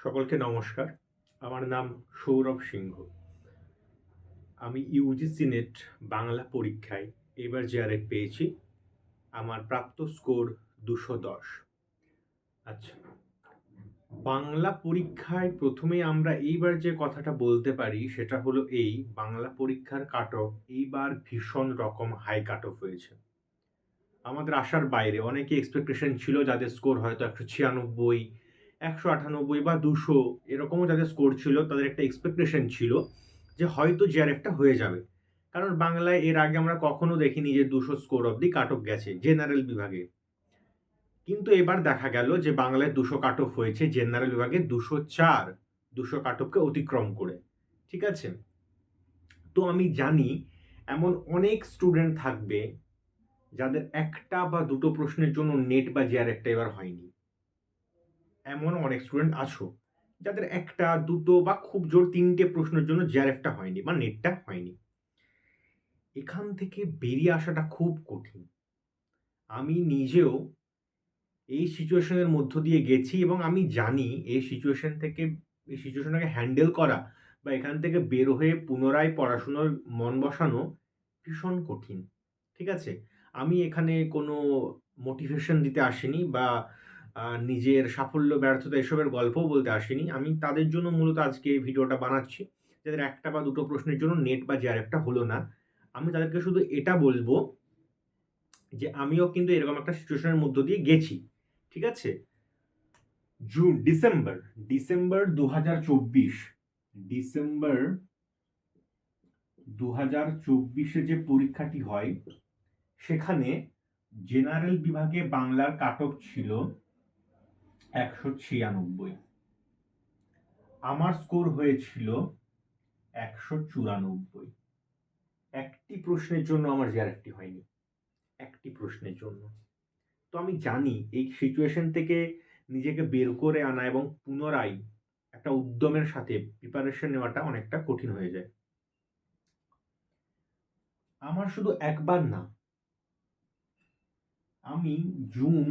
সকলকে নমস্কার। আমার নাম সৌরভ সিংহ। আমি ইউজিসি নেট বাংলা পরীক্ষায় এবার জেআরএফ পেয়েছি। আমার প্রাপ্ত স্কোর ২১০। আচ্ছা, বাংলা পরীক্ষায় প্রথমেই আমরা এইবার যে কথাটা বলতে পারি সেটা হলো এই, বাংলা পরীক্ষার কাট অফ এইবার ভীষণ রকম হাই কাট অফ হয়েছে। আমাদের আশার বাইরে। অনেকে এক্সপেকটেশন ছিল যাদের স্কোর হয়তো ১৯৬, ১৯৮ বা ২০০ এরকমও যাদের স্কোর ছিল তাদের একটা এক্সপেকটেশন ছিল যে হয়তো জেআরএফটা হয়ে যাবে। কারণ বাংলায় এর আগে আমরা কখনো দেখিনি যে ২০০ স্কোর অবধি কাট অফ গেছে জেনারেল বিভাগে। কিন্তু এবার দেখা গেল যে বাংলায় ২০০ কাট অফ হয়েছে, জেনারেল বিভাগে ২০৪, ২০০ কাট অফকে অতিক্রম করে। ঠিক আছে? তো আমি জানি এমন অনেক স্টুডেন্ট থাকবে যাদের একটা বা দুটো প্রশ্নের জন্য নেট বা জেআরএফটা এবার হয়নি। এমন অনেক স্টুডেন্ট আছো যাদের একটা দুটো বা খুব জোর ৩টে প্রশ্নের জন্য জেআরএফটা হয়নি বা নেটটা হয়নি। এখান থেকে বেরিয়ে আসাটা খুব কঠিন। আমি নিজেও এই সিচুয়েশনের মধ্য দিয়ে গেছি এবং আমি জানি এই সিচুয়েশনটাকে হ্যান্ডেল করা বা এখান থেকে বের হয়ে পুনরায় পড়াশোনার মন বসানো ভীষণ কঠিন। ঠিক আছে? আমি এখানে কোনো মোটিভেশন দিতে আসিনি বা নিজের সাফল্য ব্যর্থতা এসবের গল্পও বলতে আসিনি। আমি তাদের জন্য মূলত আজকে এই ভিডিওটা বানাচ্ছি, যাদের একটা বা দুটো প্রশ্নের জন্য নেট বা জেআরএফটা হলো না। আমি তাদেরকে শুধু এটা বলবো যে আমিও কিন্তু এরকম একটা সিচুয়েশনের মধ্য দিয়ে গেছি। ঠিক আছে? ডিসেম্বর ২০২৪, ডিসেম্বর ২০২৪ যে পরীক্ষাটি হয় সেখানে জেনারেল বিভাগে বাংলার কাট অফ ছিল ১৯৬। আমার স্কোর হয়েছিল ১৯৪। একটি প্রশ্নের জন্য আমার জেআরএফটি হয়নি, একটি প্রশ্নের জন্য। তো আমি জানি এই সিচুয়েশন থেকে নিজেকে বের করে আনা এবং পুনরায় একটা উদ্যমের সাথে প্রিপারেশন নেওয়াটা অনেকটা কঠিন হয়ে যায়। আমার শুধু একবার না, আমি জুন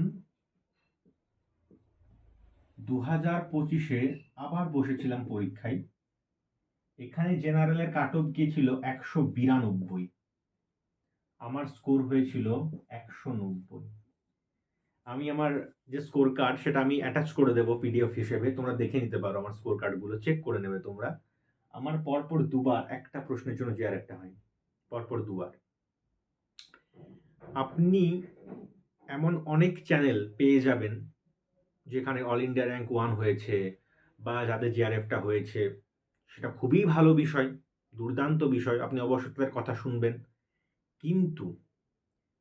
২০২৫-এ আবার বসেছিলাম পরীক্ষায়। এখানে জেনারেলের কাট অফ গিয়েছিল ১৯২ আমার স্কোর হয়েছিল ১৯০। আমি আমার যে স্কোর কার্ড সেটা আমি অ্যাটাচ করে দেবো পিডিএফ হিসেবে, তোমরা দেখে নিতে পারো, আমার স্কোর কার্ডগুলো চেক করে নেবে তোমরা। আমার পরপর দুবার একটা প্রশ্নের জন্য জেআরএফটা হয়, পরপর দুবার। আপনি এমন অনেক চ্যানেল পেয়ে যাবেন যেখানে অল ইন্ডিয়া র্যাঙ্ক 1 হয়েছে বা যাদের জেআরএফটা হয়েছে, সেটা খুবই ভালো বিষয়, দুর্দান্ত বিষয়, আপনি অবশ্যই তাদের কথা শুনবেন। কিন্তু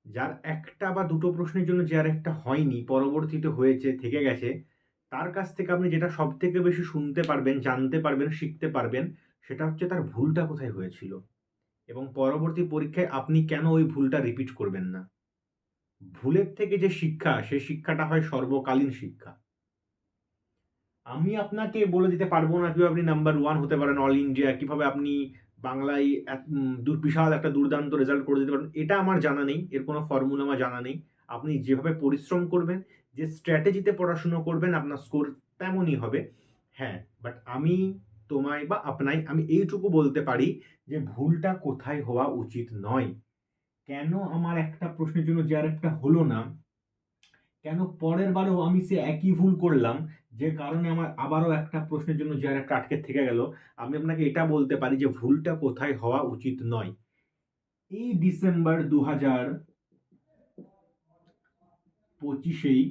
যার একটা বা দুটো প্রশ্নের জন্য জেআরএফটা হয়নি, পরবর্তীতে হয়েছে, থেকে গেছে, তার কাছ থেকে আপনি যেটা সবথেকে বেশি শুনতে পারবেন, জানতে পারবেন, শিখতে পারবেন, সেটা হচ্ছে তার ভুলটা কোথায় হয়েছিল এবং পরবর্তী পরীক্ষায় আপনি কেন ওই ভুলটা রিপিট করবেন না। ভুলের থেকে যে শিক্ষা, সেই শিক্ষাটা হয় সর্বকালীন শিক্ষা। আমি আপনাকে বলে দিতে পারবো না কিভাবে আপনি নাম্বার 1 হতে পারেন অল ইন্ডিয়া, কিভাবে আপনি বাংলায় বিশাল একটা দুর্দান্ত রেজাল্ট করে দিতে পারেন। এটা আমার জানা নেই, এর কোনো ফর্মুলা আমার জানা নেই। আপনি যেভাবে পরিশ্রম করবেন, যে স্ট্র্যাটেজিতে পড়াশুনো করবেন, আপনার স্কোর তেমনই হবে। হ্যাঁ, বাট আমি তোমায় বা আপনায় আমি এইটুকু বলতে পারি যে ভুলটা কোথায় হওয়া উচিত নয়। কেন আমার একটা প্রশ্নের জন্য যে আরেকটা হলো না, কেন পরের বারেও আমি সে একই ভুল করলাম, যে কারণে আমার আবারও একটা প্রশ্নের জন্য যে আরেকটা আটকে থেকে গেল। আমি আপনাকে এটা বলতে পারি যে ভুলটা কোথায় হওয়া উচিত নয়। এই ডিসেম্বর ২০২৫-এই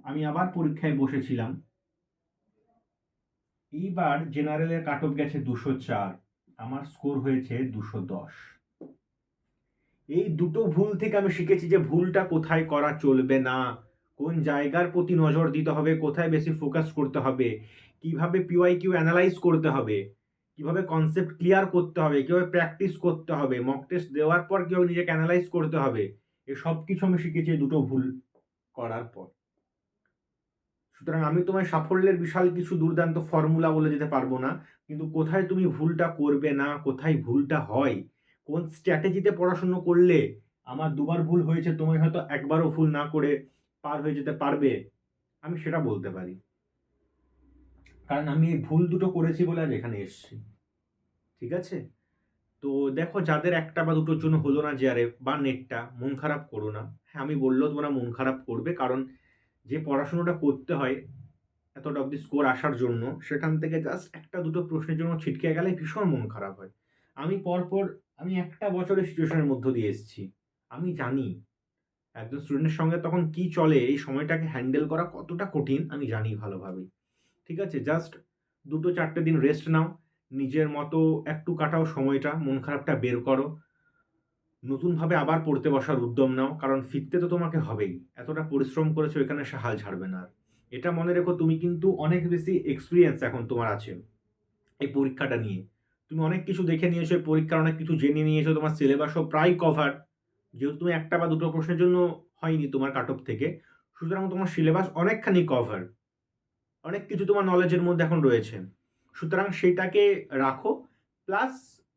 আমি আবার পরীক্ষায় বসেছিলাম। এইবার জেনারেলের কাট অফ গেছে ২০৪, আমার স্কোর হয়েছে ২১০। এই দুটো ভুল থেকে আমি শিখেছি যে ভুলটা কোথায় করা চলবে না, কোন জায়গার প্রতি নজর দিতে হবে, কোথায় বেশি ফোকাস করতে হবে, কিভাবে পিওয়াইকিউ অ্যানালাইজ করতে হবে, কিভাবে কনসেপ্ট ক্লিয়ার করতে হবে, কিভাবে প্র্যাকটিস করতে হবে, মক টেস্ট দেওয়ার পর কিভাবে নিজেকে অ্যানালাইজ করতে হবে। এই সব কিছু আমি শিখেছি এই দুটো ভুল করার পর। সুতরাং আমি তোমায় সাফল্যের বিশাল কিছু দুর্দান্ত ফর্মুলা বলে দিতে পারবো না, কিন্তু কোথায় তুমি ভুলটা করবে না, কোথায় ভুলটা হয়, কোন স্ট্র্যাটেজিতে পড়াশুনো করলে আমার দুবার ভুল হয়েছে, তুমি হয়তো একবারও ভুল না করে পার হয়ে যেতে পারবে, আমি সেটা বলতে পারি। কারণ আমি এই ভুল দুটো করেছি বলে আজ এখানে এসেছি। ঠিক আছে? তো দেখো, যাদের একটা বা দুটোর জন্য হলো না জেআরএফ বা নেটটা, মন খারাপ করো না। হ্যাঁ, আমি বললেও তোমরা মন খারাপ করবে, কারণ যে পড়াশোনাটা করতে হয় এতটা অব্দি স্কোর আসার জন্য, সেখান থেকে জাস্ট একটা দুটো প্রশ্নের জন্য ছিটকে গেলে ভীষণ মন খারাপ হয়। আমি পরপর আমি একটা বছরের সিচুয়েশনের মধ্য দিয়ে এসেছি। আমি জানি একজন স্টুডেন্টের সঙ্গে তখন কি চলে, এই সময়টাকে হ্যান্ডেল করা কতটা কঠিন আমি জানি ভালোভাবেই। ঠিক আছে? জাস্ট ২-৪টে দিন রেস্ট নাও। নিজের মতো একটু কাটাও সময়টা, মন খারাপটা বের করো। নতুনভাবে আবার পড়তে বসার উদ্যম নাও। কারণ ফিরতে তো তোমাকে হবেই। এতটা পরিশ্রম করেছো, এখানে এসে হাল ছাড়বে না আর। এটা মনে রেখো, তুমি কিন্তু অনেক বেশি এক্সপেরিয়েন্স এখন তোমার আছে এই পরীক্ষাটা নিয়ে। তুমি অনেক কিছু দেখে নিয়েছো, এই পরীক্ষার অনেক কিছু জেনে নিয়েছো, তোমার সিলেবাসও প্রায় কভার। যেহেতু তুমি একটা বা দুটো প্রশ্নের জন্য হয়নি তোমার কাট অফ থেকে, সুতরাং তোমার সিলেবাস অনেকখানি কভার। অনেক কিছু তোমার নলেজের মধ্যে এখন রয়েছে। সুতরাং সেইটাকে রাখো। প্লাস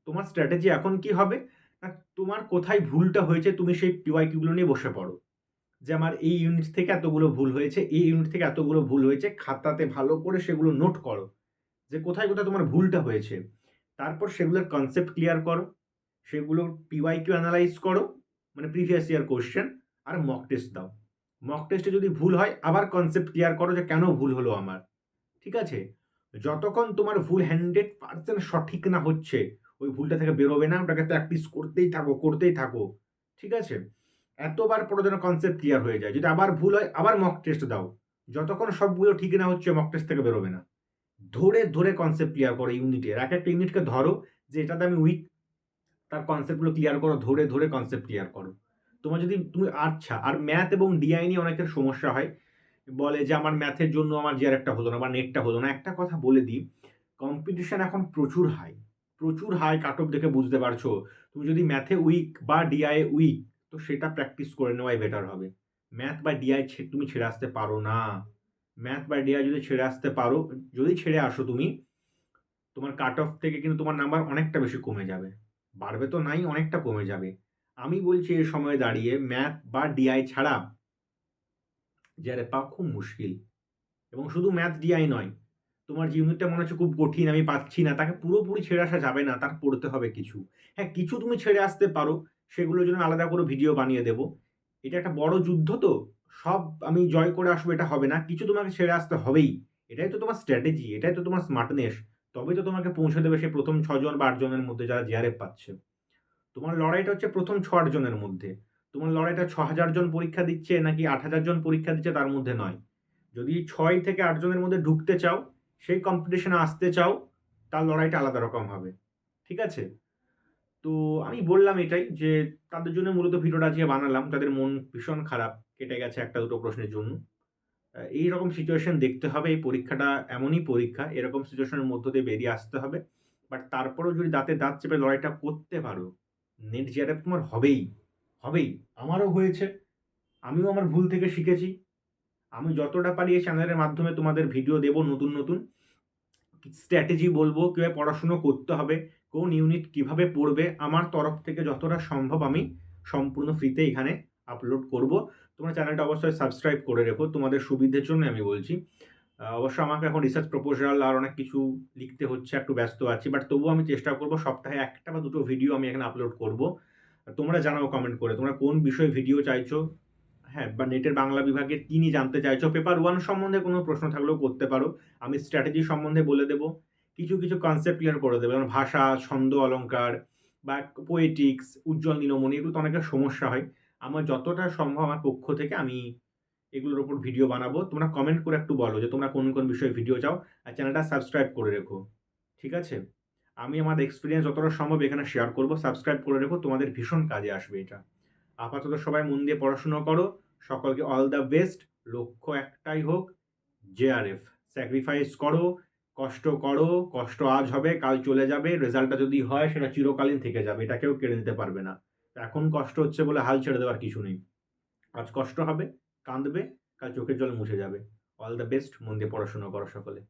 তোমার স্ট্র্যাটেজি এখন কি হবে, না তোমার কোথায় ভুলটা হয়েছে তুমি সেই পিওয়াইকিউগুলো নিয়ে বসে পড়ো। যে আমার এই ইউনিট থেকে এতগুলো ভুল হয়েছে, এই ইউনিট থেকে এতগুলো ভুল হয়েছে, খাতাতে ভালো করে সেগুলো নোট করো যে কোথায় কোথায় তোমার ভুলটা হয়েছে। তারপর সেগুলোর কনসেপ্ট ক্লিয়ার করো, সেগুলোর পিওয়াইকিউ অ্যানালাইজ করো, মানে প্রিভিয়াস ইয়ার কোশ্চেন, আর মক টেস্ট দাও। মক টেস্টে যদি ভুল হয় আবার কনসেপ্ট ক্লিয়ার করো যে কেন ভুল হলো আমার। ঠিক আছে? যতক্ষণ তোমার ভুল 100% সঠিক না হচ্ছে, ওই ভুলটা থেকে বেরোবে না, ওটাকে প্র্যাকটিস করতেই থাকো, করতেই থাকো। ঠিক আছে? এতবার পরে যেন কনসেপ্ট ক্লিয়ার হয়ে যায়। যদি আবার ভুল হয়, আবার মক টেস্ট দাও। যতক্ষণ সবগুলো ঠিক না হচ্ছে, মক টেস্ট থেকে বেরোবে না। ধরে, ধরে কনসেপ্ট ক্লিয়ার করো ইউনিটের। একেকটা ইউনিটকে ধরো যে এটাতে আমি উইক, তার কনসেপ্টগুলো ক্লিয়ার করো, ধরে, ধরে কনসেপ্ট ক্লিয়ার করো। তোমার যদি তুমি আচ্ছা, আর ম্যাথ এবং ডিআই নিয়ে অনেকের সমস্যা হয়। বলে যে আমার ম্যাথের জন্য আমার জিআরএফটা হলো না বা নেটটা হলো না। একটা কথা বলে দিই, কম্পিটিশন এখন প্রচুর হাই। প্রচুর হাই, কাট অফ দেখে বুঝতে পারছো। তুমি যদি ম্যাথে উইক বা ডিআই এ উইক, তো সেটা প্র্যাকটিস করে নেওয়াই বেটার হবে। ম্যাথ বা ডিআই তুমি ছেড়ে আসতে পারো না। ম্যাথ বা ডিআই যদি ছেড়ে আসতে পারো, যদি ছেড়ে আসো তুমি, তোমার কাট অফ থেকে কিন্তু তোমার নাম্বার অনেকটা বেশি কমে যাবে। বাড়বে তো নাই, অনেকটা কমে যাবে। আমি বলছি এই সময়ে দাঁড়িয়ে ম্যাথ বা ডিআই ছাড়া জিআরএফ পাওয়া খুব মুশকিল। এবং শুধু ম্যাথ ডিআই নয়, তোমার যে ইউনিটটা মনে হচ্ছে খুব কঠিন, আমি পাচ্ছি না, তাকে পুরোপুরি ছেড়ে আসা যাবে না, তার পড়তে হবে কিছু। হ্যাঁ, কিছু তুমি ছেড়ে আসতে পারো, সেগুলোর জন্য আলাদা করে ভিডিও বানিয়ে দেবো। এটা একটা বড় যুদ্ধ তো, সব আমি জয় করে আসবো এটা হবে না, কিছু তোমাকে ছেড়ে আসতে হবেই। এটাই তো তোমার স্ট্র্যাটেজি, এটাই তো তোমার স্মার্টনেস। তবেই তো তোমাকে পৌঁছে দেবে সেই প্রথম ৬ জন বা ৮ জনের মধ্যে যারা জিআরএফ পাচ্ছে। তোমার লড়াইটা হচ্ছে প্রথম ৬-৮ জনের মধ্যে। তোমার লড়াইটা ৬,০০০ জন পরীক্ষা দিচ্ছে নাকি ৮,০০০ জন পরীক্ষা দিচ্ছে তার মধ্যে নয়। যদি ৬ থেকে ৮ জনের মধ্যে ঢুকতে চাও, সেই কম্পিটিশনে আসতে চাও, তার লড়াইটা আলাদা রকম হবে। ঠিক আছে? তো আমি বললাম এটাই যে তাদের জন্য মূলত ভিডিওটা আজকে বানালাম, যাদের মন ভীষণ খারাপ, কেটে গেছে একটা দুটো প্রশ্নের জন্য। এইরকম সিচুয়েশন দেখতে হবে। এই পরীক্ষাটা এমনই পরীক্ষা, এরকম সিচুয়েশনের মধ্য দিয়ে বেরিয়ে আসতে হবে। বাট তারপরেও যদি দাঁতে দাঁত চেপে লড়াইটা করতে পারো, নেট জিআরএফ তোমার হবেই, হবেই। আমারও হয়েছে। আমিও আমার ভুল থেকে শিখেছি। আমি যতটা পারি এই চ্যানেলের মাধ্যমে তোমাদের ভিডিও দেব নতুন, নতুন। স্ট্র্যাটেজি বলবো, কিভাবে পড়াশুনো করতে হবে, কোন ইউনিট কিভাবে পড়বে, আমার তরফ থেকে যতটা সম্ভব আমি সম্পূর্ণ ফ্রিতে এখানে আপলোড করব। তোমরা চ্যানেলটা অবশ্যই সাবস্ক্রাইব করে রেখো, তোমাদের সুবিধের জন্য আমি বলছি। অবশ্য আমাকে এখন রিসার্চ প্রপোজাল আর অনেক কিছু লিখতে হচ্ছে, একটু ব্যস্ত আছি। বাট তবুও আমি চেষ্টা করব সপ্তাহে ১ টা বা ২ টো ভিডিও আমি এখানে আপলোড করব। তোমরা জানাও কমেন্ট করে তোমরা কোন বিষয়ে ভিডিও চাইছো। হ্যাঁ, বা নেটের বাংলা বিভাগের কি নিয়ে জানতে চাইছো? পেপার 1 সম্বন্ধে কোনো প্রশ্ন থাকলেও করতে পারো। আমি স্ট্র্যাটেজি সম্বন্ধে বলে দেব। কিছু, কিছু কনসেপ্ট ক্লিয়ার করে দেব। যেমন ভাষা, ছন্দ, অলঙ্কার বা পোয়েটিক্স, উজ্জ্বল নীলমণি, এগুলো তো অনেকের সমস্যা হয়। আমার যতটা সম্ভব আমার পক্ষ থেকে আমি এগুলোর উপর ভিডিও বানাবো। তোমরা কমেন্ট করে একটু বলো যে তোমরা কোন, কোন বিষয়ে ভিডিও চাও। আর চ্যানেলটা সাবস্ক্রাইব করে রেখো। ঠিক আছে? আমি আমার এক্সপেরিয়েন্স যতটা সম্ভব এখানে শেয়ার করব। সাবস্ক্রাইব করে রেখো। তোমাদের ভীষণ কাজে আসবে এটা। আপাতত সবাই মন দিয়ে পড়াশুনো করো। সকলকে অল দ্য বেস্ট। লক্ষ্য একটাই হোক, জেআরএফ। স্যাক্রিফাইস করো, কষ্ট করো, কষ্ট আজ হবে, কাল চলে যাবে। রেজাল্টটা যদি হয় সেটা চিরকালীন থেকে যাবে। এটা কেউ কেড়ে নিতে পারবে না। এখন কষ্ট হচ্ছে বলে হাল ছেড়ে দেওয়ার কিছু নেই। আজ কষ্ট হবে, কাঁদবে, কাল চোখের জল মুছে যাবে। All the best. মন দিয়ে পড়াশোনা করো সকলে।